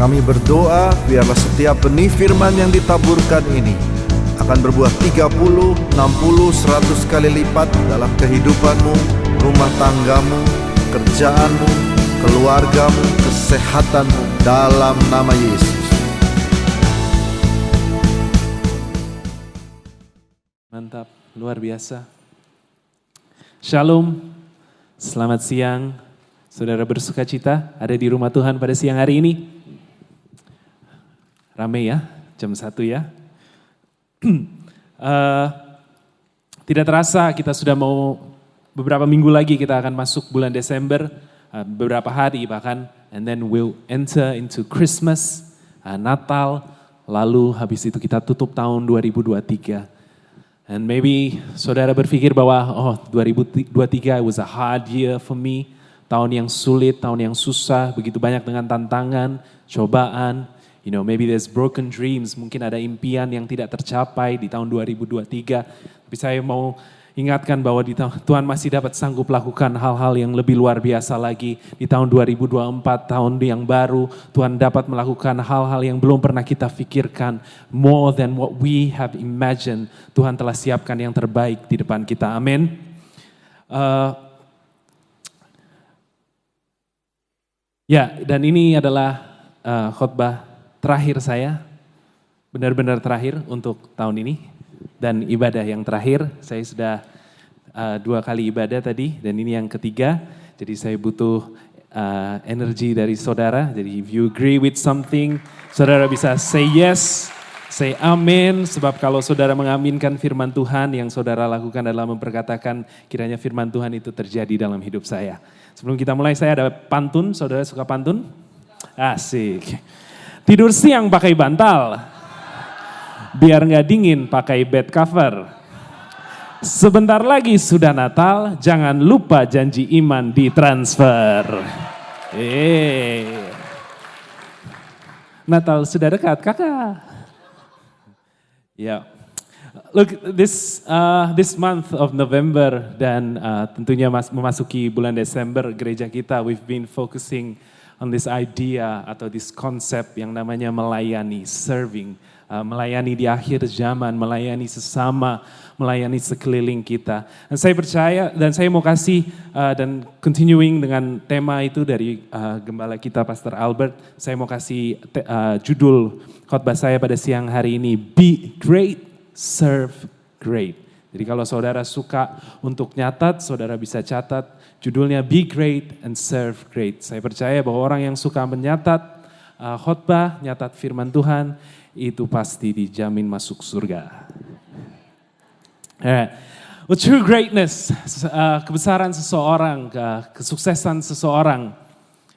Kami berdoa biarlah setiap benih firman yang ditaburkan ini akan berbuah 30, 60, 100 kali lipat dalam kehidupanmu, rumah tanggamu, kerjaanmu, keluargamu, kesehatanmu, dalam nama Yesus. Mantap, luar biasa. Shalom, selamat siang. Saudara bersuka cita ada di rumah Tuhan pada siang hari ini. Rame ya, jam 1 ya. Tidak terasa kita sudah mau beberapa minggu lagi kita akan masuk bulan Desember. Beberapa hari bahkan. And then we'll enter into Christmas, Natal. Lalu habis itu kita tutup tahun 2023. And maybe saudara berpikir bahwa 2023 was a hard year for me. Tahun yang sulit, tahun yang susah, begitu banyak dengan tantangan, cobaan. You know, maybe there's broken dreams, mungkin ada impian yang tidak tercapai di tahun 2023. Tapi saya mau ingatkan bahwa Tuhan masih dapat sanggup lakukan hal-hal yang lebih luar biasa lagi. Di tahun 2024, tahun yang baru, Tuhan dapat melakukan hal-hal yang belum pernah kita pikirkan. More than what we have imagined. Tuhan telah siapkan yang terbaik di depan kita. Amin. Ya, dan ini adalah khotbah terakhir saya, benar-benar terakhir untuk tahun ini. Dan ibadah yang terakhir, saya sudah 2 kali ibadah tadi dan ini yang ketiga. Jadi saya butuh energi dari saudara. Jadi if you agree with something, saudara bisa say yes, say amen. Sebab kalau saudara mengaminkan firman Tuhan yang saudara lakukan adalah memperkatakan kiranya firman Tuhan itu terjadi dalam hidup saya. Sebelum kita mulai saya ada pantun, saudara suka pantun? Asik. Tidur siang pakai bantal, biar gak dingin pakai bed cover. Sebentar lagi sudah Natal, jangan lupa janji iman ditransfer. Natal sudah dekat, kakak. Ya, look this month of November dan tentunya memasuki bulan Desember, gereja kita we've been focusing on this idea atau this concept yang namanya melayani, serving. Melayani di akhir zaman, melayani sesama, melayani sekeliling kita. Dan saya percaya dan saya mau kasih dan continuing dengan tema itu dari gembala kita Pastor Albert. Saya mau kasih judul khotbah saya pada siang hari ini, Be Great, Serve Great. Jadi kalau saudara suka untuk nyatat, saudara bisa catat. Judulnya Be Great and Serve Great. Saya percaya bahwa orang yang suka menyatat khotbah, nyatat firman Tuhan, itu pasti dijamin masuk surga. Well, true greatness, kebesaran seseorang, kesuksesan seseorang.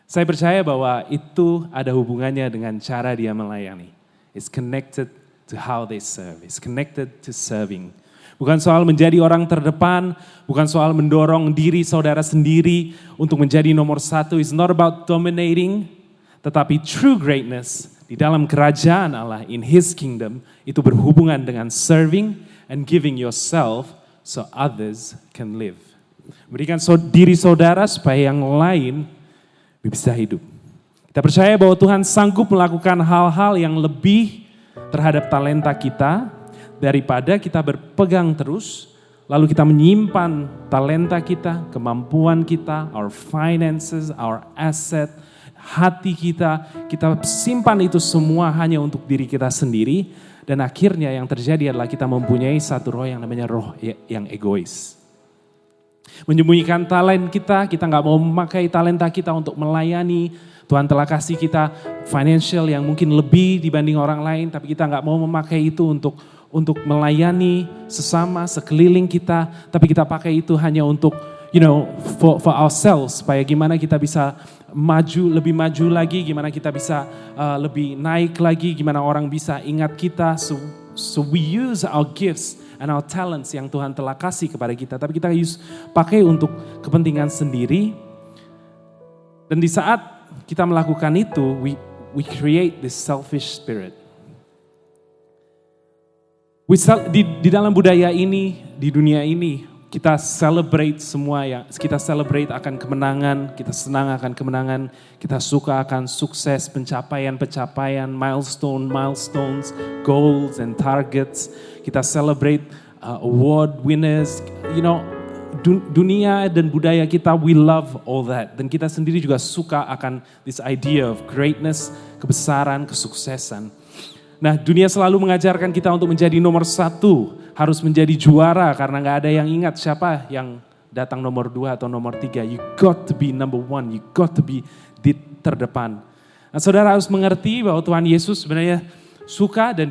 Saya percaya bahwa itu ada hubungannya dengan cara dia melayani. It's connected to how they serve. It's connected to serving. Bukan soal menjadi orang terdepan, bukan soal mendorong diri saudara sendiri untuk menjadi nomor 1. It's not about dominating, tetapi true greatness di dalam kerajaan Allah, in His kingdom, itu berhubungan dengan serving and giving yourself so others can live. Berikan diri saudara supaya yang lain bisa hidup. Kita percaya bahwa Tuhan sanggup melakukan hal-hal yang lebih terhadap talenta kita, daripada kita berpegang terus, lalu kita menyimpan talenta kita, kemampuan kita, our finances, our asset, hati kita simpan itu semua hanya untuk diri kita sendiri. Dan akhirnya yang terjadi adalah kita mempunyai satu roh yang namanya roh yang egois. Menyembunyikan talent kita gak mau memakai talenta kita untuk melayani. Tuhan telah kasih kita financial yang mungkin lebih dibanding orang lain, tapi kita gak mau memakai itu untuk melayani sesama, sekeliling kita, tapi kita pakai itu hanya untuk, for ourselves, supaya gimana kita bisa lebih maju lagi, gimana kita bisa lebih naik lagi, gimana orang bisa ingat kita. So we use our gifts and our talents yang Tuhan telah kasih kepada kita, tapi kita pakai untuk kepentingan sendiri. Dan di saat kita melakukan itu, we create this selfish spirit. Di dalam budaya ini, di dunia ini, kita celebrate semua kita celebrate akan kemenangan, kita senang akan kemenangan, kita suka akan sukses, pencapaian, milestones, goals and targets. Kita celebrate award winners, dunia dan budaya kita, we love all that. Dan kita sendiri juga suka akan this idea of greatness, kebesaran, kesuksesan. Nah, dunia selalu mengajarkan kita untuk menjadi nomor 1, harus menjadi juara karena gak ada yang ingat siapa yang datang nomor 2 atau nomor 3. You got to be number 1, you got to be di terdepan. Nah, saudara harus mengerti bahwa Tuhan Yesus sebenarnya suka dan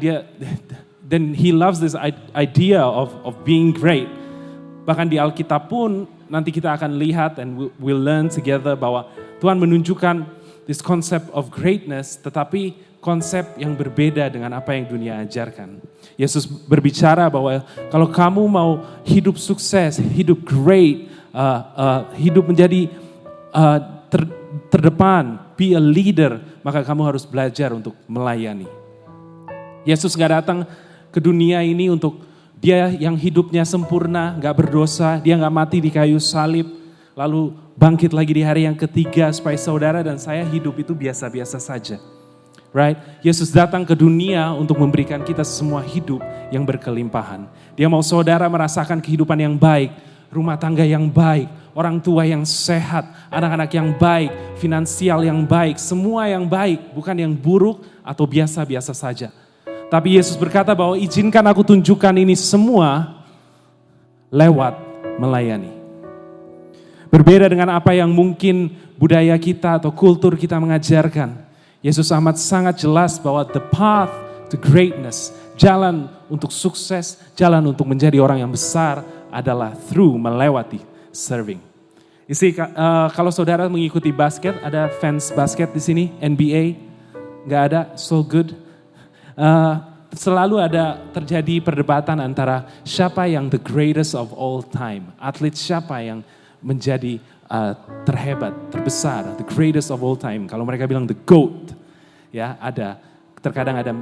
he loves this idea of being great. Bahkan di Alkitab pun nanti kita akan lihat and we'll learn together bahwa Tuhan menunjukkan this concept of greatness, tetapi konsep yang berbeda dengan apa yang dunia ajarkan. Yesus berbicara bahwa kalau kamu mau hidup sukses, hidup great, hidup menjadi terdepan, be a leader, maka kamu harus belajar untuk melayani. Yesus gak datang ke dunia ini untuk dia yang hidupnya sempurna, gak berdosa, dia gak mati di kayu salib, lalu bangkit lagi di hari yang ketiga supaya saudara dan saya hidup itu biasa-biasa saja. Right? Yesus datang ke dunia untuk memberikan kita semua hidup yang berkelimpahan. Dia mau saudara merasakan kehidupan yang baik, rumah tangga yang baik, orang tua yang sehat, anak-anak yang baik, finansial yang baik, semua yang baik, bukan yang buruk atau biasa-biasa saja. Tapi Yesus berkata bahwa izinkan aku tunjukkan ini semua lewat melayani. Berbeda dengan apa yang mungkin budaya kita atau kultur kita mengajarkan. Yesus amat sangat jelas bahwa the path to greatness, jalan untuk sukses, jalan untuk menjadi orang yang besar adalah through melewati serving. Kalau saudara mengikuti basket, ada fans basket di sini, NBA, nggak ada, so good. Selalu ada terjadi perdebatan antara siapa yang the greatest of all time, atlet siapa yang menjadi terhebat, terbesar, the greatest of all time. Kalau mereka bilang the GOAT, ya terkadang ada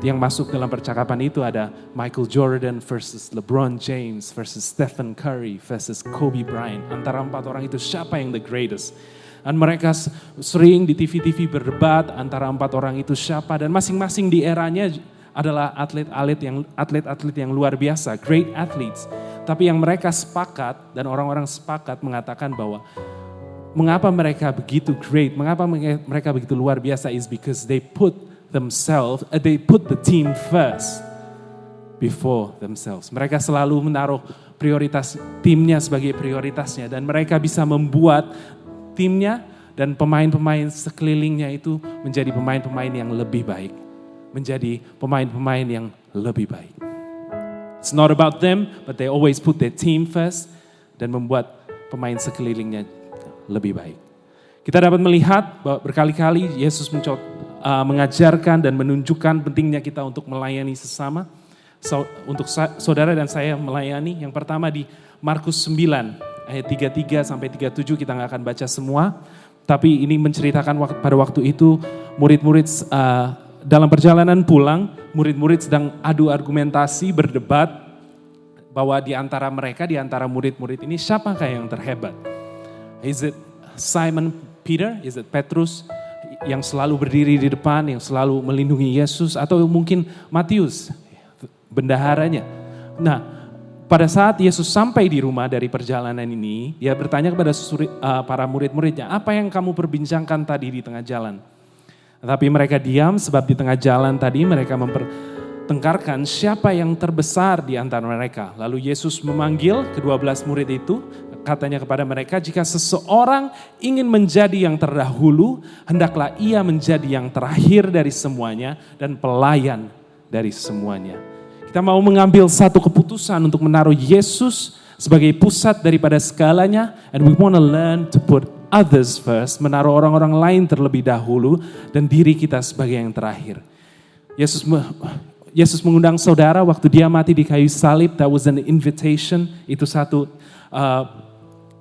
yang masuk dalam percakapan itu ada Michael Jordan versus LeBron James versus Stephen Curry versus Kobe Bryant. Antara 4 orang itu siapa yang the greatest? Dan mereka sering di TV-TV berdebat antara 4 orang itu siapa, dan masing-masing di eranya adalah atlet-atlet yang luar biasa, great athletes. Tapi yang mereka sepakat dan orang-orang sepakat mengatakan bahwa mengapa mereka begitu great, mengapa mereka begitu luar biasa is because they put the team first before themselves. Mereka selalu menaruh prioritas timnya sebagai prioritasnya, dan mereka bisa membuat timnya dan pemain-pemain sekelilingnya itu menjadi pemain-pemain yang lebih baik. Menjadi pemain-pemain yang lebih baik. It's not about them, but they always put their team first dan membuat pemain sekelilingnya lebih baik. Kita dapat melihat bahwa berkali-kali Yesus mengajarkan dan menunjukkan pentingnya kita untuk melayani sesama. Untuk saudara dan saya melayani, yang pertama di Markus 9 ayat 33 sampai 37, kita gak akan baca semua. Tapi ini menceritakan pada waktu itu murid-murid dalam perjalanan pulang, murid-murid sedang adu argumentasi, berdebat bahwa di antara mereka, di antara murid-murid ini siapakah yang terhebat? Is it Simon Peter? Is it Petrus yang selalu berdiri di depan, yang selalu melindungi Yesus? Atau mungkin Matius, bendaharanya? Nah, pada saat Yesus sampai di rumah dari perjalanan ini, dia bertanya kepada para murid-muridnya, apa yang kamu perbincangkan tadi di tengah jalan? Tapi mereka diam sebab di tengah jalan tadi mereka mempertengkarkan siapa yang terbesar di antara mereka. Lalu Yesus memanggil ke-12 murid itu, katanya kepada mereka, jika seseorang ingin menjadi yang terdahulu, hendaklah ia menjadi yang terakhir dari semuanya dan pelayan dari semuanya. Kita mau mengambil satu keputusan untuk menaruh Yesus sebagai pusat daripada segalanya, and we want to learn to put others first, menaruh orang-orang lain terlebih dahulu dan diri kita sebagai yang terakhir. Yesus mengundang saudara waktu dia mati di kayu salib, that was an invitation, itu satu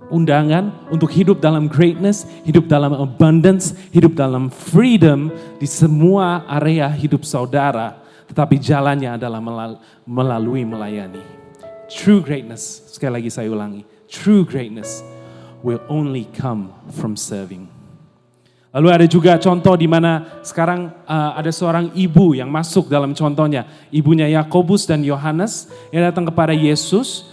undangan untuk hidup dalam greatness, hidup dalam abundance, hidup dalam freedom di semua area hidup saudara, tetapi jalannya adalah melalui melayani. True greatness, sekali lagi saya ulangi, true greatness will only come from serving. Lalu ada juga contoh di mana sekarang ada seorang ibu yang masuk dalam contohnya. Ibunya Yakobus dan Yohanes yang datang kepada Yesus.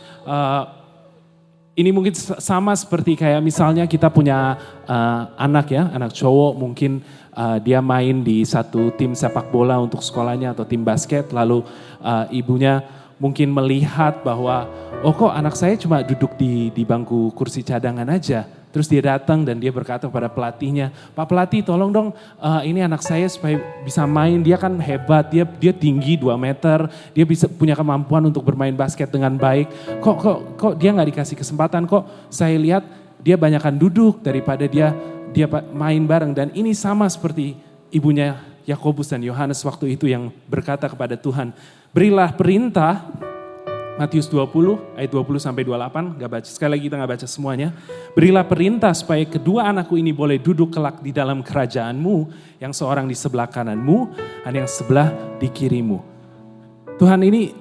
Ini mungkin sama seperti kayak misalnya kita punya anak ya, anak cowok mungkin dia main di satu tim sepak bola untuk sekolahnya atau tim basket. Lalu ibunya mungkin melihat bahwa oh kok anak saya cuma duduk di bangku kursi cadangan aja. Terus dia datang dan dia berkata kepada pelatihnya, Pak pelatih tolong dong ini anak saya supaya bisa main, dia kan hebat, dia tinggi 2 meter, dia bisa punya kemampuan untuk bermain basket dengan baik. Kok dia gak dikasih kesempatan, kok saya lihat dia banyakkan duduk daripada dia main bareng. Dan ini sama seperti ibunya Yakobus dan Yohanes waktu itu yang berkata kepada Tuhan, berilah perintah. Matius 20 ayat 20 sampai 28, gak baca, sekali lagi kita gak baca semuanya. Berilah perintah supaya kedua anakku ini boleh duduk kelak di dalam kerajaanmu, yang seorang di sebelah kananmu dan yang sebelah di kirimu. Tuhan ini,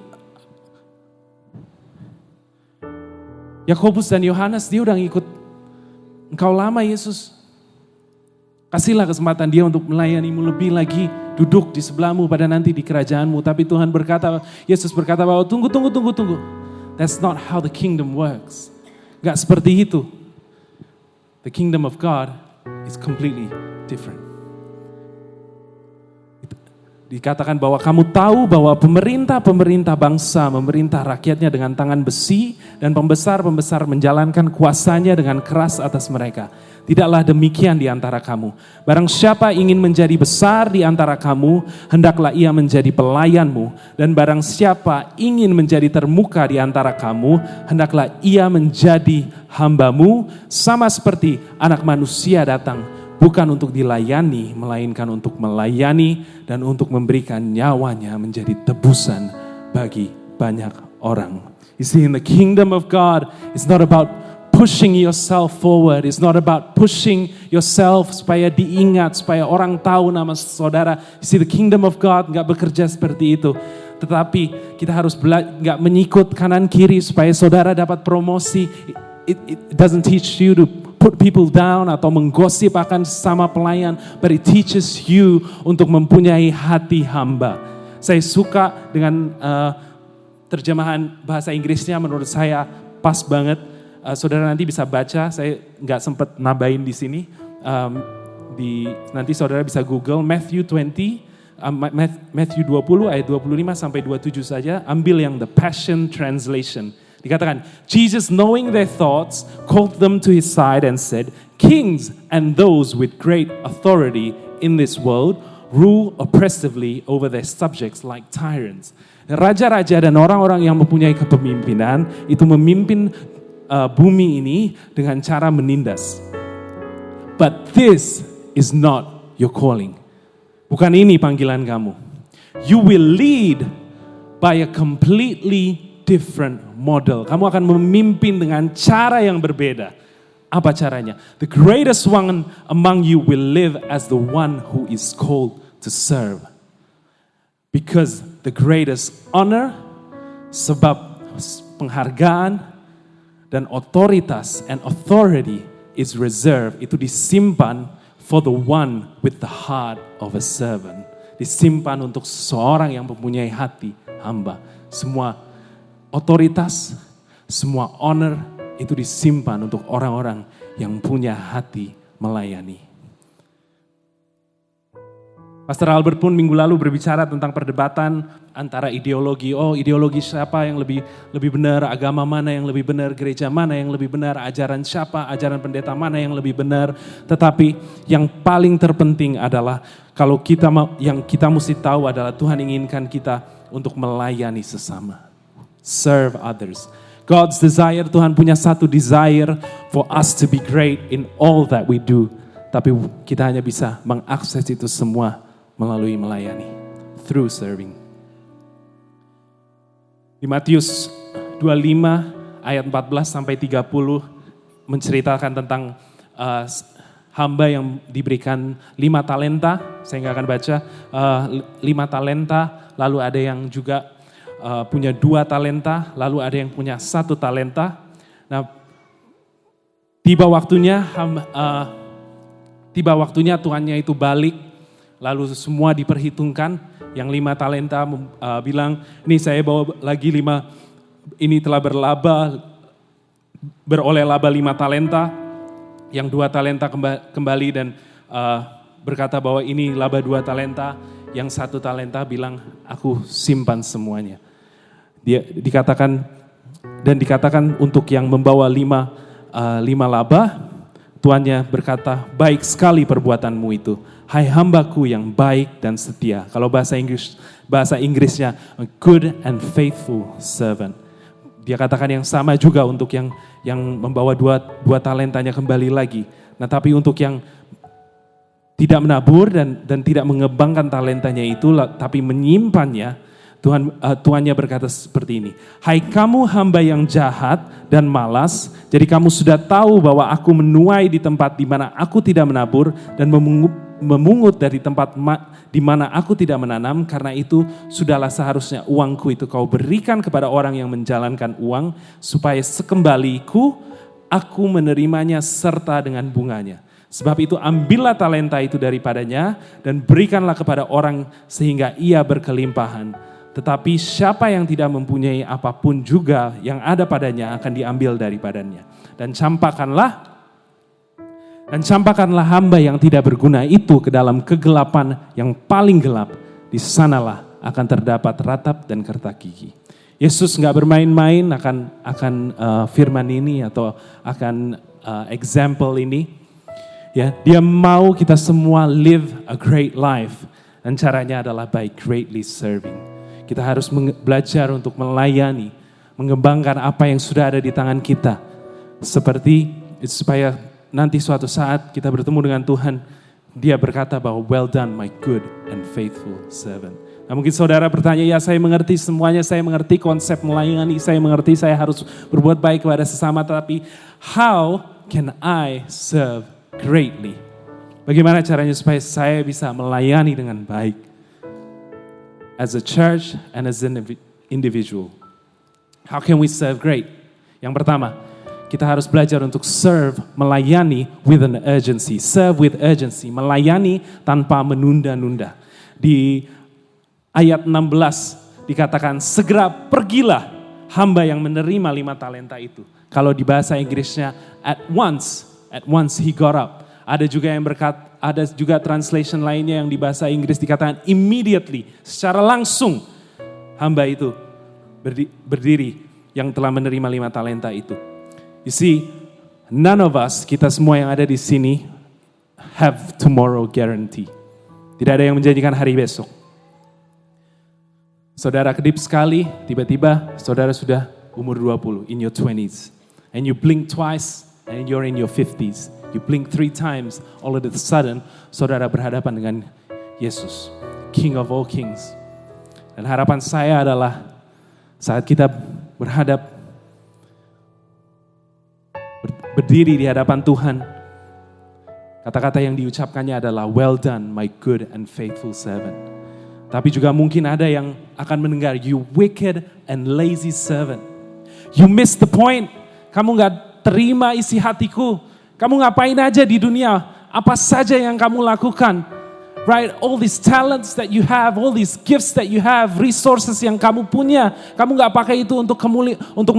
Yakobus dan Yohanes dia udah ngikut engkau lama Yesus. Kasihlah kesempatan dia untuk melayanimu lebih lagi, duduk di sebelahmu pada nanti di kerajaanmu. Tapi Tuhan berkata, Yesus berkata bahwa tunggu. That's not how the kingdom works. Gak seperti itu. The kingdom of God is completely different. Dikatakan bahwa kamu tahu bahwa pemerintah bangsa memerintah rakyatnya dengan tangan besi dan pembesar menjalankan kuasanya dengan keras atas mereka. Tidaklah demikian di antara kamu. Barang siapa ingin menjadi besar di antara kamu, hendaklah ia menjadi pelayanmu. Dan barang siapa ingin menjadi termuka di antara kamu, hendaklah ia menjadi hambamu. Sama seperti anak manusia datang, bukan untuk dilayani, melainkan untuk melayani dan untuk memberikan nyawanya menjadi tebusan bagi banyak orang. You see, in the kingdom of God, it's not about pushing yourself forward. It's not about pushing yourself supaya diingat, supaya orang tahu nama saudara. You see, the kingdom of God gak bekerja seperti itu. Tetapi kita harus gak menyikut kanan kiri supaya saudara dapat promosi. It doesn't teach you to put people down atau menggosip akan sama pelayan. But it teaches you untuk mempunyai hati hamba. Saya suka dengan terjemahan bahasa Inggrisnya, menurut saya pas banget. Saudara nanti bisa baca, saya nggak sempat nambahin di sini. Nanti saudara bisa Google Matthew 20 ayat 25 sampai 27 saja. Ambil yang The Passion Translation. Dikatakan, Jesus knowing their thoughts called them to his side and said, kings and those with great authority in this world rule oppressively over their subjects like tyrants. Raja-raja dan orang-orang yang mempunyai kepemimpinan itu memimpin bumi ini dengan cara menindas. But this is not your calling. Bukan ini panggilan kamu. You will lead by a completely different model. Kamu akan memimpin dengan cara yang berbeda. Apa caranya? The greatest one among you will live as the one who is called to serve. Because the greatest honor, sebab penghargaan dan otoritas and authority is reserved, itu disimpan for the one with the heart of a servant. Disimpan untuk seseorang yang mempunyai hati hamba. Semua otoritas, semua honor itu disimpan untuk orang-orang yang punya hati melayani. Pastor Albert pun minggu lalu berbicara tentang perdebatan antara ideologi. Oh, ideologi siapa yang lebih benar, agama mana yang lebih benar, gereja mana yang lebih benar, ajaran siapa, ajaran pendeta mana yang lebih benar. Tetapi yang paling terpenting adalah kalau yang kita mesti tahu adalah Tuhan inginkan kita untuk melayani sesama. Serve others. God's desire, Tuhan punya satu desire for us to be great in all that we do. Tapi kita hanya bisa mengakses itu semua melalui melayani, through serving. Di Matius 25 ayat 14 sampai 30 menceritakan tentang hamba yang diberikan 5 talenta, saya nggak akan baca, 5 talenta, lalu ada yang juga punya 2 talenta, lalu ada yang punya 1 talenta. Nah, tiba waktunya tuannya itu balik, lalu semua diperhitungkan. Yang 5 talenta bilang, nih saya bawa lagi 5, ini telah beroleh laba 5 talenta. Yang 2 talenta kembali dan berkata bahwa ini laba 2 talenta. Yang 1 talenta bilang, aku simpan semuanya. Dia dikatakan untuk yang membawa 5 laba, tuannya berkata, baik sekali perbuatanmu itu. Hai hambaku yang baik dan setia. Kalau bahasa Inggrisnya, a good and faithful servant. Dia katakan yang sama juga untuk yang membawa 2 talentanya kembali lagi. Nah, tapi untuk yang tidak menabur dan tidak mengembangkan talentanya itu, tapi menyimpannya, tuannya berkata seperti ini. Hai kamu hamba yang jahat dan malas, jadi kamu sudah tahu bahwa aku menuai di tempat di mana aku tidak menabur dan memungut dari tempat di mana aku tidak menanam. Karena itu sudahlah seharusnya uangku itu kau berikan kepada orang yang menjalankan uang, supaya sekembaliku aku menerimanya serta dengan bunganya. Sebab itu ambillah talenta itu daripadanya dan berikanlah kepada orang sehingga ia berkelimpahan. Tetapi siapa yang tidak mempunyai apapun juga yang ada padanya akan diambil daripadanya. Dan campakkanlah hamba yang tidak berguna itu ke dalam kegelapan yang paling gelap. Di sanalah akan terdapat ratap dan kertak gigi. Yesus nggak bermain-main akan firman ini atau akan example ini. Ya, dia mau kita semua live a great life. Dan caranya adalah by greatly serving. Kita harus belajar untuk melayani, mengembangkan apa yang sudah ada di tangan kita. Supaya nanti suatu saat kita bertemu dengan Tuhan, dia berkata bahwa well done my good and faithful servant. Nah, mungkin saudara bertanya, ya saya mengerti semuanya, saya mengerti konsep melayani, saya mengerti saya harus berbuat baik kepada sesama, tapi how can I serve greatly? Bagaimana caranya supaya saya bisa melayani dengan baik? As a church and as an individual. How can we serve great? Yang pertama, kita harus belajar untuk serve, melayani with an urgency. Serve with urgency, melayani tanpa menunda-nunda. Di ayat 16 dikatakan, segera pergilah hamba yang menerima 5 talenta itu. Kalau di bahasa Inggrisnya, at once he got up. Ada juga translation lainnya yang di bahasa Inggris dikatakan immediately, secara langsung hamba itu berdiri yang telah menerima 5 talenta itu. You see, none of us, kita semua yang ada di sini, have tomorrow guarantee. Tidak ada yang menjanjikan hari besok. Saudara kedip sekali, tiba-tiba saudara sudah umur 20, in your 20s. And you blink twice, and you're in your 50s. You blink 3 times, all of a sudden, saudara berhadapan dengan Yesus, King of all kings. Dan harapan saya adalah saat kita berdiri di hadapan Tuhan, kata-kata yang diucapkannya adalah well done my good and faithful servant. Tapi juga mungkin ada yang akan mendengar, you wicked and lazy servant. You missed the point. Kamu gak terima isi hatiku. Kamu ngapain aja di dunia? Apa saja yang kamu lakukan? Right? All these talents that you have, all these gifts that you have, resources yang kamu punya. Kamu gak pakai itu untuk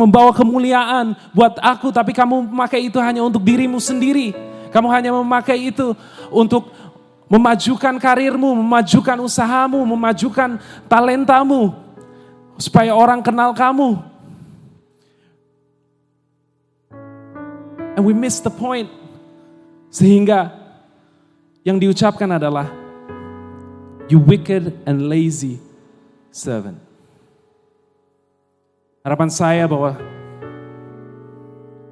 membawa kemuliaan buat aku, tapi kamu memakai itu hanya untuk dirimu sendiri. Kamu hanya memakai itu untuk memajukan karirmu, memajukan usahamu, memajukan talentamu. Supaya orang kenal kamu. And we miss the point. Sehingga yang diucapkan adalah, you wicked and lazy servant. Harapan saya bahwa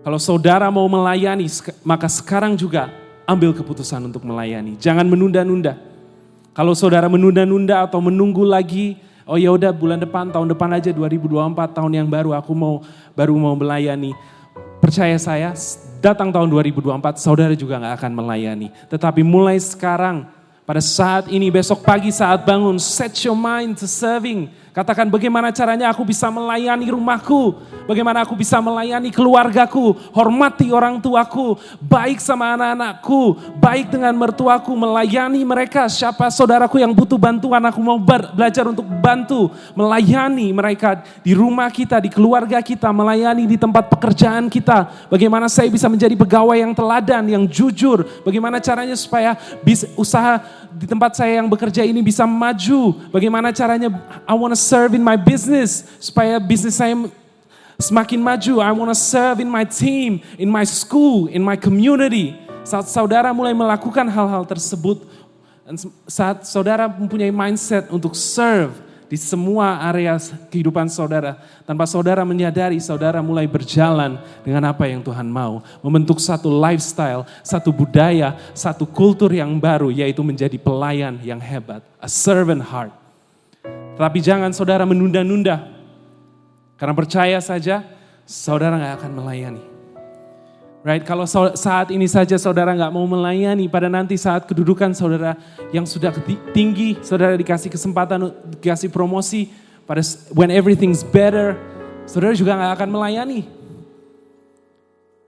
kalau saudara mau melayani, maka sekarang juga ambil keputusan untuk melayani. Jangan menunda-nunda. Kalau saudara menunda-nunda atau menunggu lagi, oh ya udah bulan depan, tahun depan aja 2024, tahun yang baru aku baru mau melayani. Percaya saya, datang tahun 2024, saudara juga gak akan melayani. Tetapi mulai sekarang, pada saat ini, besok pagi saat bangun, set your mind to serving. Katakan bagaimana caranya aku bisa melayani rumahku. Bagaimana aku bisa melayani keluargaku. Hormati orang tuaku. Baik sama anak-anakku. Baik dengan mertuaku. Melayani mereka. Siapa saudaraku yang butuh bantuan. Aku mau belajar untuk bantu. Melayani mereka di rumah kita, di keluarga kita. Melayani di tempat pekerjaan kita. Bagaimana saya bisa menjadi pegawai yang teladan, yang jujur. Bagaimana caranya supaya usaha di tempat saya yang bekerja ini bisa maju. Bagaimana caranya I want to serve in my business supaya bisnis saya semakin maju. I want to serve in my team, in my school, in my community. Saat saudara mulai melakukan hal-hal tersebut, saat saudara mempunyai mindset untuk serve di semua area kehidupan saudara, tanpa saudara menyadari, saudara mulai berjalan dengan apa yang Tuhan mau. Membentuk satu lifestyle, satu budaya, satu kultur yang baru, yaitu menjadi pelayan yang hebat. A servant heart. Tapi jangan saudara menunda-nunda. Karena percaya saja, saudara gak akan melayani. Right? Kalau saat ini saja saudara gak mau melayani, pada nanti saat kedudukan saudara yang sudah tinggi, saudara dikasih kesempatan, dikasih promosi, pada when everything's better, saudara juga gak akan melayani.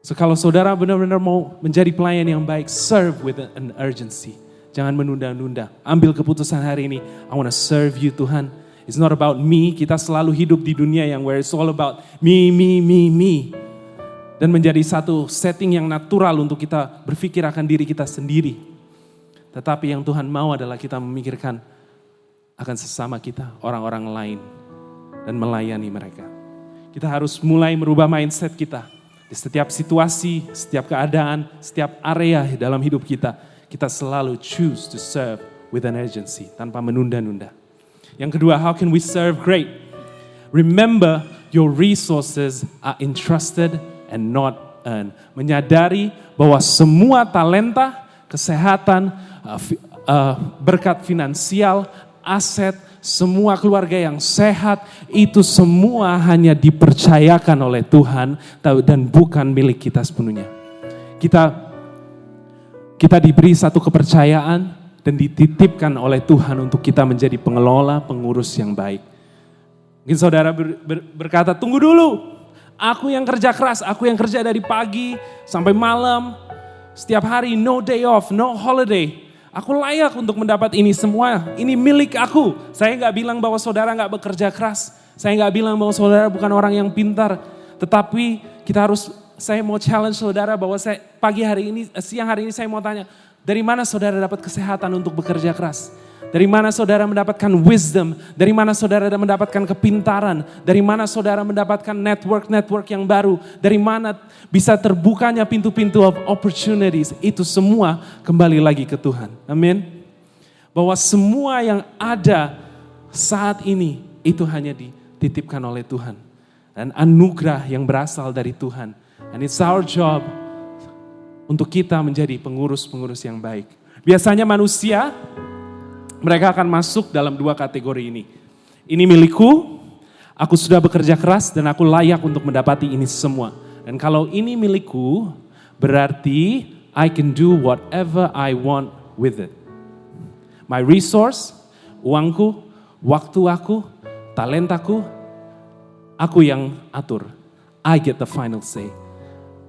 So kalau saudara benar-benar mau menjadi pelayan yang baik, serve with an urgency. Jangan menunda-nunda. Ambil keputusan hari ini, I want to serve you Tuhan. It's not about me, kita selalu hidup di dunia yang where it's all about me. Dan menjadi satu setting yang natural untuk kita berpikir akan diri kita sendiri. Tetapi yang Tuhan mau adalah kita memikirkan akan sesama kita, orang-orang lain. Dan melayani mereka. Kita harus mulai merubah mindset kita. Di setiap situasi, setiap keadaan, setiap area dalam hidup kita. Kita selalu choose to serve with an urgency. Tanpa menunda-nunda. Yang kedua, how can we serve great? Remember your resources are entrusted and not earned. Menyadari bahwa semua talenta, kesehatan, berkat finansial, aset, semua keluarga yang sehat, itu semua hanya dipercayakan oleh Tuhan dan bukan milik kita sepenuhnya. Kita diberi satu kepercayaan dan dititipkan oleh Tuhan untuk kita menjadi pengelola, pengurus yang baik. Mungkin saudara berkata, tunggu dulu. Aku yang kerja keras, aku yang kerja dari pagi sampai malam. Setiap hari, no day off, no holiday. Aku layak untuk mendapat ini semua. Ini milik aku. Saya gak bilang bahwa saudara gak bekerja keras. Saya gak bilang bahwa saudara bukan orang yang pintar. Tetapi saya mau challenge saudara bahwa siang hari ini saya mau tanya. Dari mana saudara dapat kesehatan untuk bekerja keras? Dari mana saudara mendapatkan wisdom? Dari mana saudara mendapatkan kepintaran? Dari mana saudara mendapatkan network yang baru? Dari mana bisa terbukanya pintu-pintu of opportunities? Itu semua kembali lagi ke Tuhan. Amin. Bahwa semua yang ada saat ini itu hanya dititipkan oleh Tuhan. Dan anugerah yang berasal dari Tuhan. And it's our job untuk kita menjadi pengurus-pengurus yang baik. Biasanya manusia, mereka akan masuk dalam dua kategori ini. Ini milikku, aku sudah bekerja keras dan aku layak untuk mendapati ini semua. Dan kalau ini milikku, berarti I can do whatever I want with it. My resource, uangku, waktu aku, talentaku, aku yang atur. I get the final say.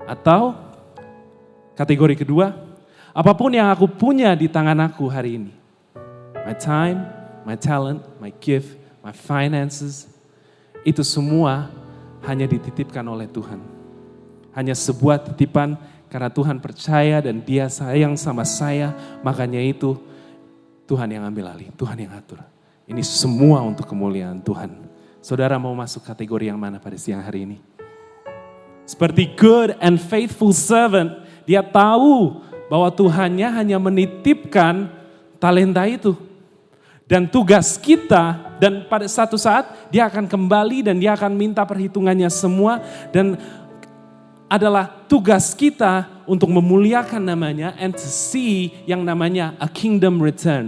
Atau kategori kedua, apapun yang aku punya di tangan aku hari ini. My time, my talent, my gift, my finances. Itu semua hanya dititipkan oleh Tuhan. Hanya sebuah titipan karena Tuhan percaya dan Dia sayang sama saya. Makanya itu Tuhan yang ambil alih, Tuhan yang atur. Ini semua untuk kemuliaan Tuhan. Saudara mau masuk kategori yang mana pada siang hari ini? Seperti good and faithful servant, dia tahu bahwa Tuhannya hanya menitipkan talenta itu. Dan tugas kita, dan pada satu saat dia akan kembali dan dia akan minta perhitungannya semua. Dan adalah tugas kita untuk memuliakan namanya and to see yang namanya a kingdom return.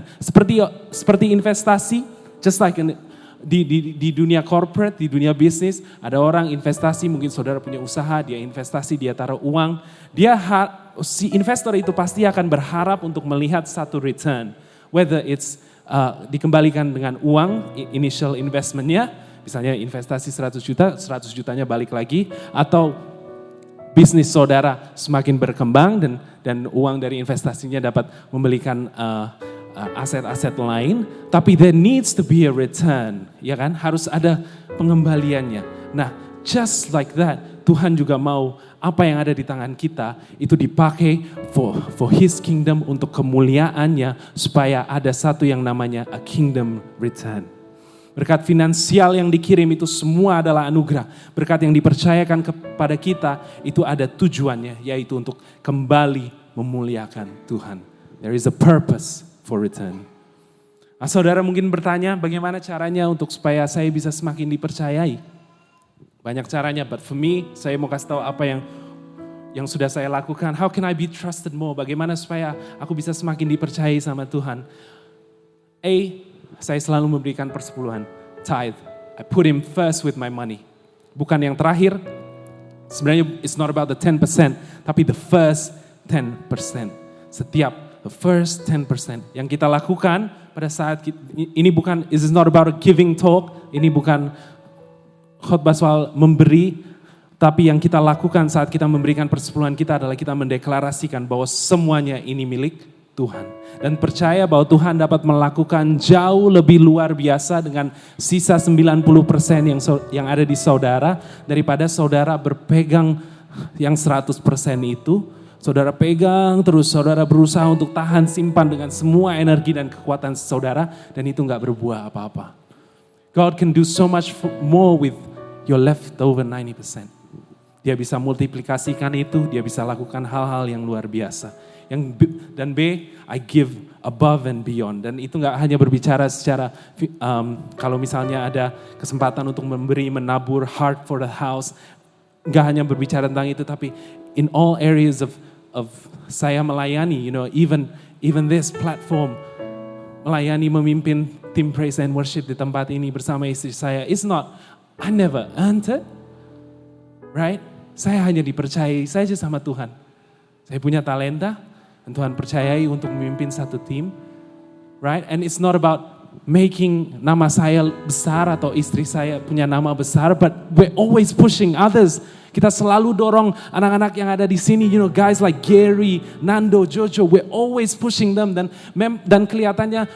Seperti investasi, just like di dunia corporate, di dunia bisnis, ada orang investasi, mungkin saudara punya usaha, dia investasi, dia taruh uang. Si investor itu pasti akan berharap untuk melihat satu return. Whether it's dikembalikan dengan uang, initial investmentnya, misalnya investasi 100 juta, 100 jutanya balik lagi, atau bisnis saudara semakin berkembang dan uang dari investasinya dapat membelikan aset-aset lain, tapi there needs to be a return, ya kan? Harus ada pengembaliannya. Nah, just like that, Tuhan juga mau apa yang ada di tangan kita itu dipakai for His kingdom, untuk kemuliaannya, supaya ada satu yang namanya a kingdom return. Berkat finansial yang dikirim itu semua adalah anugerah. Berkat yang dipercayakan kepada kita itu ada tujuannya, yaitu untuk kembali memuliakan Tuhan. There is a purpose for return. Nah, saudara mungkin bertanya, bagaimana caranya untuk supaya saya bisa semakin dipercayai? Banyak caranya, but for me, saya mau kasih tahu apa yang sudah saya lakukan. How can I be trusted more? Bagaimana supaya aku bisa semakin dipercayai sama Tuhan? Saya selalu memberikan persepuluhan, tithe. I put Him first with my money. Bukan yang terakhir, sebenarnya it's not about the 10%, tapi the first 10%. Setiap the first 10% yang kita lakukan pada saat ini bukan, this is not about a giving talk, ini bukan khotbah soal memberi, tapi yang kita lakukan saat kita memberikan persepuluhan kita adalah kita mendeklarasikan bahwa semuanya ini milik Tuhan. Dan percaya bahwa Tuhan dapat melakukan jauh lebih luar biasa dengan sisa 90% yang ada di saudara, daripada saudara berpegang yang 100% itu. Saudara pegang terus, saudara berusaha untuk tahan simpan dengan semua energi dan kekuatan saudara, dan itu gak berbuah apa-apa. God can do so much more with your leftover 90%. Dia bisa multiplikasikan itu, dia bisa lakukan hal-hal yang luar biasa. Dan B, I give above and beyond. Dan itu gak hanya berbicara secara, kalau misalnya ada kesempatan untuk memberi, menabur, heart for the house. Gak hanya berbicara tentang itu, tapi in all areas of saya melayani, even this platform, melayani, memimpin tim praise and worship di tempat ini bersama istri saya. It's not, I never earned it, right? Saya hanya dipercayai saja sama Tuhan. Saya punya talenta, dan Tuhan percayai untuk memimpin satu tim, right? And it's not about making nama saya besar atau istri saya punya nama besar, but we're always pushing others. Kita selalu dorong anak-anak yang ada di sini, guys like Gary, Nando, Jojo, we're always pushing them, dan kelihatannya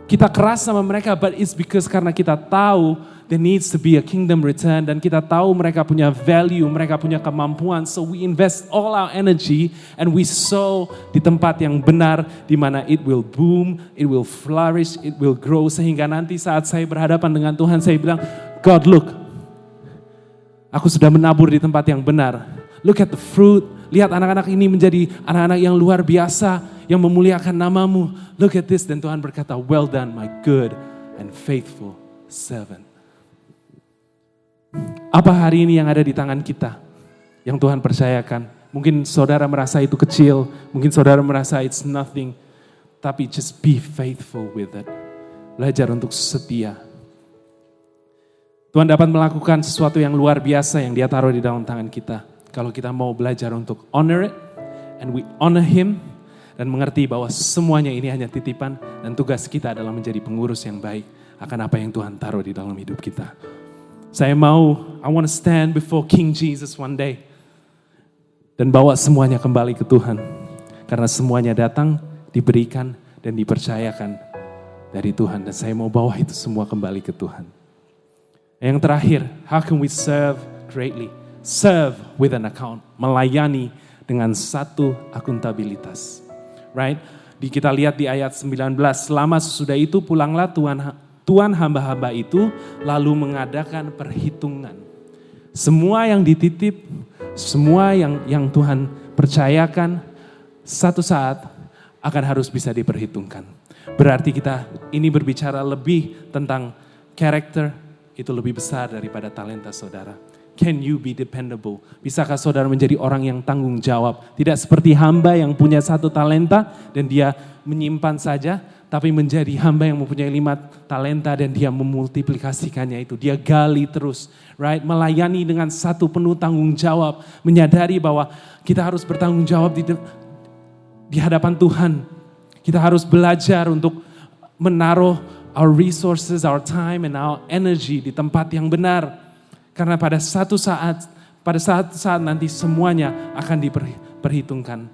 kita keras sama mereka, but it's because karena kita tahu there needs to be a kingdom return, dan kita tahu mereka punya value, mereka punya kemampuan, so we invest all our energy and we sow di tempat yang benar, di mana it will boom, it will flourish, it will grow, sehingga nanti saat saya berhadapan dengan Tuhan, saya bilang, God, look, aku sudah menabur di tempat yang benar. Look at the fruit. Lihat anak-anak ini menjadi anak-anak yang luar biasa, yang memuliakan namamu. Look at this. Dan Tuhan berkata, well done my good and faithful servant. Apa hari ini yang ada di tangan kita, yang Tuhan percayakan? Mungkin saudara merasa itu kecil, mungkin saudara merasa it's nothing. Tapi just be faithful with it. Belajar untuk setia. Tuhan dapat melakukan sesuatu yang luar biasa yang Dia taruh di dalam tangan kita. Kalau kita mau belajar untuk honor it, and we honor Him, dan mengerti bahwa semuanya ini hanya titipan, dan tugas kita adalah menjadi pengurus yang baik akan apa yang Tuhan taruh di dalam hidup kita. I want to stand before King Jesus one day, dan bawa semuanya kembali ke Tuhan. Karena semuanya datang, diberikan, dan dipercayakan dari Tuhan. Dan saya mau bawa itu semua kembali ke Tuhan. Yang terakhir, how can we serve greatly? Serve with an account. Melayani dengan satu akuntabilitas. Right? Kita lihat di ayat 19. Selama sesudah itu pulanglah Tuan hamba-hamba itu lalu mengadakan perhitungan. Semua yang dititip, semua yang Tuhan percayakan, satu saat akan harus bisa diperhitungkan. Berarti ini berbicara lebih tentang karakter, itu lebih besar daripada talenta saudara. Can you be dependable? Bisakah saudara menjadi orang yang tanggung jawab? Tidak seperti hamba yang punya satu talenta dan dia menyimpan saja, tapi menjadi hamba yang mempunyai 5 talenta dan dia memultiplikasikannya itu. Dia gali terus, right? Melayani dengan satu penuh tanggung jawab, menyadari bahwa kita harus bertanggung jawab di hadapan Tuhan. Kita harus belajar untuk menaruh our resources, our time, and our energy di tempat yang benar. Karena pada satu saat nanti semuanya akan diperhitungkan.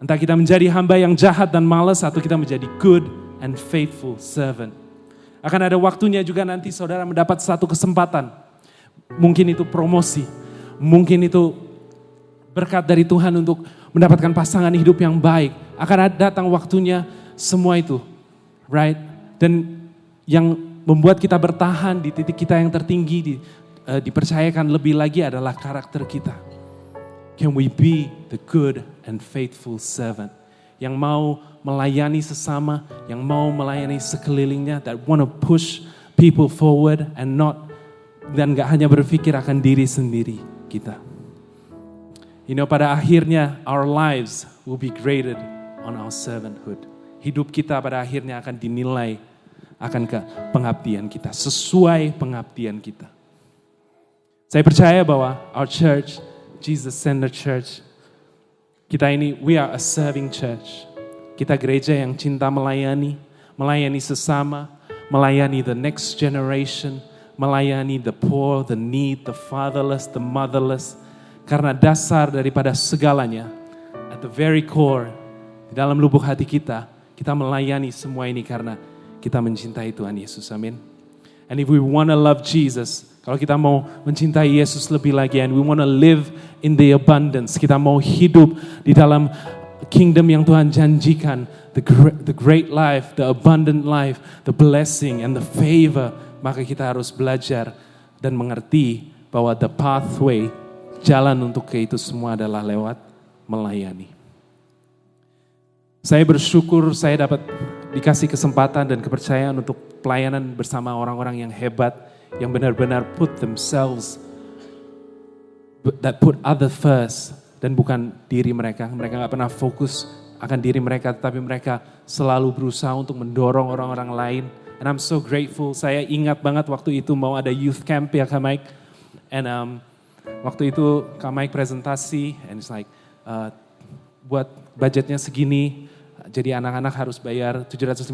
Entah kita menjadi hamba yang jahat dan malas atau kita menjadi good and faithful servant. Akan ada waktunya juga nanti saudara mendapat satu kesempatan. Mungkin itu promosi, mungkin itu berkat dari Tuhan untuk mendapatkan pasangan hidup yang baik. Akan datang waktunya semua itu, right? Dan yang membuat kita bertahan di titik kita yang tertinggi, dipercayakan lebih lagi adalah karakter kita. Can we be the good and faithful servant? Yang mau melayani sesama, yang mau melayani sekelilingnya, that want to push people forward and dan gak hanya berpikir akan diri sendiri kita. Pada akhirnya our lives will be graded on our servanthood. Hidup kita pada akhirnya akan dinilai akan ke pengabdian kita, sesuai pengabdian kita. Saya percaya bahwa our church, Jesus Center Church, kita ini, we are a serving church. Kita gereja yang cinta melayani sesama, melayani the next generation, melayani the poor, the need, the fatherless, the motherless. Karena dasar daripada segalanya, at the very core, di dalam lubuk hati kita melayani semua ini karena kita mencintai Tuhan Yesus, amin. And if we want to love Jesus, kalau kita mau mencintai Yesus lebih lagi, and we want to live in the abundance, kita mau hidup di dalam kingdom yang Tuhan janjikan, the great life, the abundant life, the blessing and the favor, maka kita harus belajar dan mengerti bahwa the pathway, jalan untuk ke itu semua adalah lewat melayani. Saya bersyukur saya dapat dikasih kesempatan dan kepercayaan untuk pelayanan bersama orang-orang yang hebat, yang benar-benar put themselves, that put other first, dan bukan diri mereka. Mereka gak pernah fokus akan diri mereka, tapi mereka selalu berusaha untuk mendorong orang-orang lain. And I'm so grateful. Saya ingat banget waktu itu mau ada youth camp ya Kak Mike. And waktu itu Kak Mike presentasi, and it's like, buat budgetnya segini, jadi anak-anak harus bayar 750.000,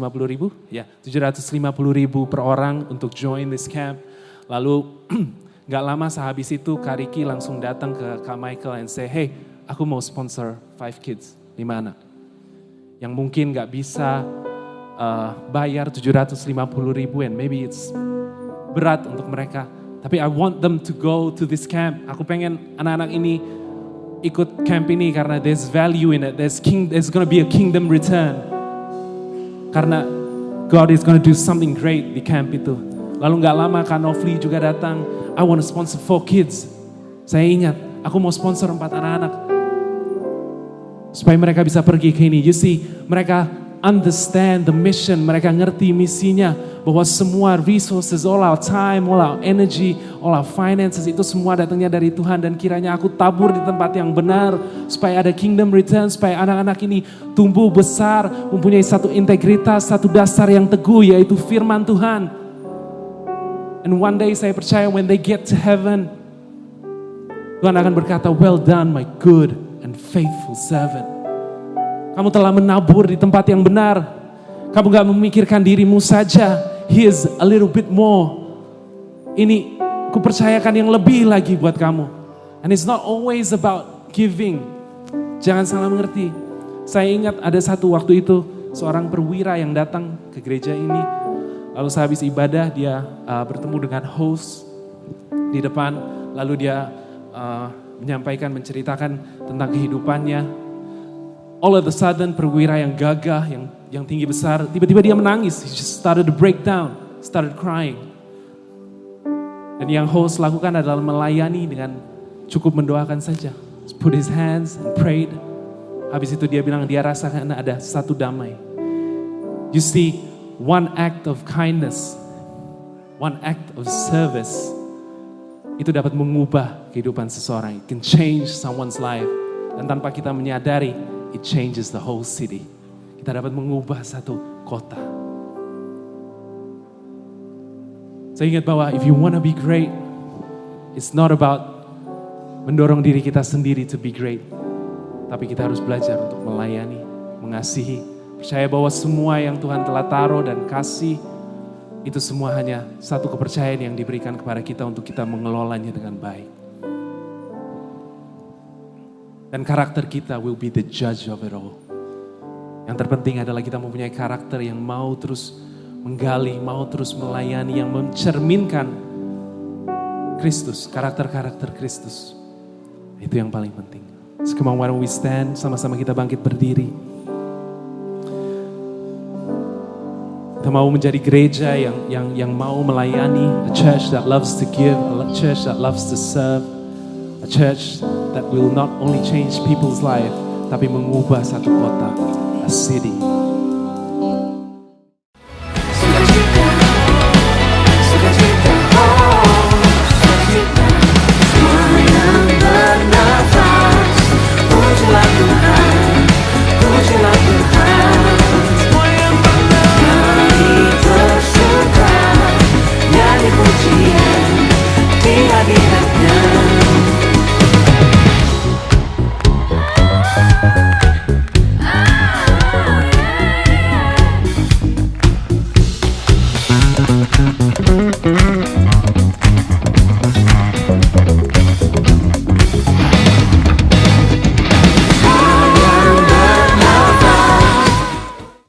ya 750.000 per orang untuk join this camp. Lalu gak lama sehabis itu Kak Ricky langsung datang ke Kak Michael and say, hey, aku mau sponsor 5 kids, 5 anak. Yang mungkin gak bisa bayar 750.000 and maybe it's berat untuk mereka. Tapi I want them to go to this camp. Aku pengen anak-anak ini ikut camp ini karena there's value in it. There's gonna be a kingdom return. Karena God is gonna do something great di camp itu. Lalu gak lama Kak Nofli juga datang. I want to sponsor 4 kids. Saya ingat, aku mau sponsor 4 anak-anak. Supaya mereka bisa pergi ke ini. You see, mereka understand the mission. Mereka ngerti misinya. Bahwa semua resources, all our time, all our energy, all our finances, itu semua datangnya dari Tuhan. Dan kiranya aku tabur di tempat yang benar. Supaya ada kingdom return, supaya anak-anak ini tumbuh besar. Mempunyai satu integritas, satu dasar yang teguh, yaitu firman Tuhan. And one day saya percaya when they get to heaven, Tuhan akan berkata, well done my good and faithful servant. Kamu telah menabur di tempat yang benar. Kamu gak memikirkan dirimu saja. Here's a little bit more. Ini kupercayakan yang lebih lagi buat kamu. And it's not always about giving. Jangan salah mengerti. Saya ingat ada satu waktu itu seorang perwira yang datang ke gereja ini. Lalu sehabis ibadah dia bertemu dengan host di depan. Lalu dia menyampaikan, menceritakan tentang kehidupannya. All of a sudden perwira yang gagah, yang tinggi besar, tiba-tiba dia menangis. He just started to break down, started crying. Dan yang host lakukan adalah melayani dengan cukup mendoakan saja. Just put his hands and prayed. Habis itu dia bilang dia rasakan ada satu damai. You see, one act of kindness, one act of service, itu dapat mengubah kehidupan seseorang. It can change someone's life. Dan tanpa kita menyadari, it changes the whole city. Kita dapat mengubah satu kota. Saya ingat bahwa if you want to be great, it's not about mendorong diri kita sendiri to be great. Tapi kita harus belajar untuk melayani, mengasihi, Percaya bahwa semua yang Tuhan telah taruh dan kasih, itu semua hanya satu kepercayaan yang diberikan kepada kita untuk kita mengelolanya dengan baik. Dan karakter kita will be the judge of it all. Yang terpenting adalah kita mempunyai karakter yang mau terus menggali, mau terus melayani, yang mencerminkan Kristus, karakter-karakter Kristus. Itu yang paling penting. So come on, why don't we stand, sama-sama kita bangkit berdiri. Kita mau menjadi gereja yang mau melayani, a church that loves to give, a church that loves to serve, a church that will not only change people's life, tapi mengubah satu kota, a city.